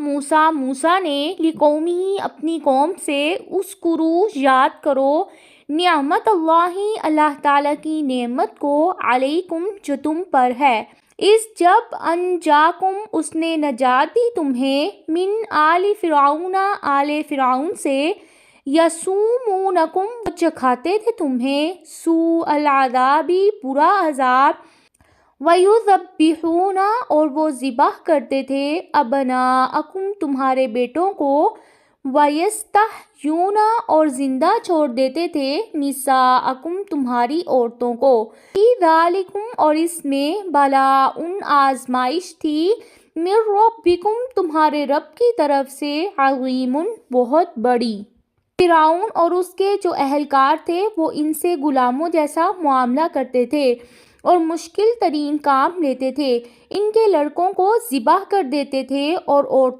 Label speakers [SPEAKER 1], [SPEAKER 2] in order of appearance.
[SPEAKER 1] موسیٰ نے لقومی اپنی قوم سے اذکروا یاد کرو نعمت اللہ تعالیٰ کی نعمت کو علیکم جو تم پر ہے، اس جب انجاکم اس نے نجات دی تمہیں من آل فرعون سے، یسومونکم چکھاتے تھے تمہیں سوء العذاب برا عذاب، وَيُذَبِّحُونَ اور وہ ذبح کرتے تھے ابناءکم تمہارے بیٹوں کو، وَيَسْتَحْيُونَ اور زندہ چھوڑ دیتے تھے نساءکم تمہاری عورتوں کو، فِي ذَلِکُمْ اور اس میں بلاء آزمائش تھی، من ربکم تمہارے رب کی طرف سے، عظیم بہت بڑی۔ فرعون اور اس کے جو اہلکار تھے وہ ان سے غلاموں جیسا معاملہ کرتے تھے اور مشکل ترین کام لیتے تھے، ان کے لڑکوں کو ذبح کر دیتے تھے اور عورتوں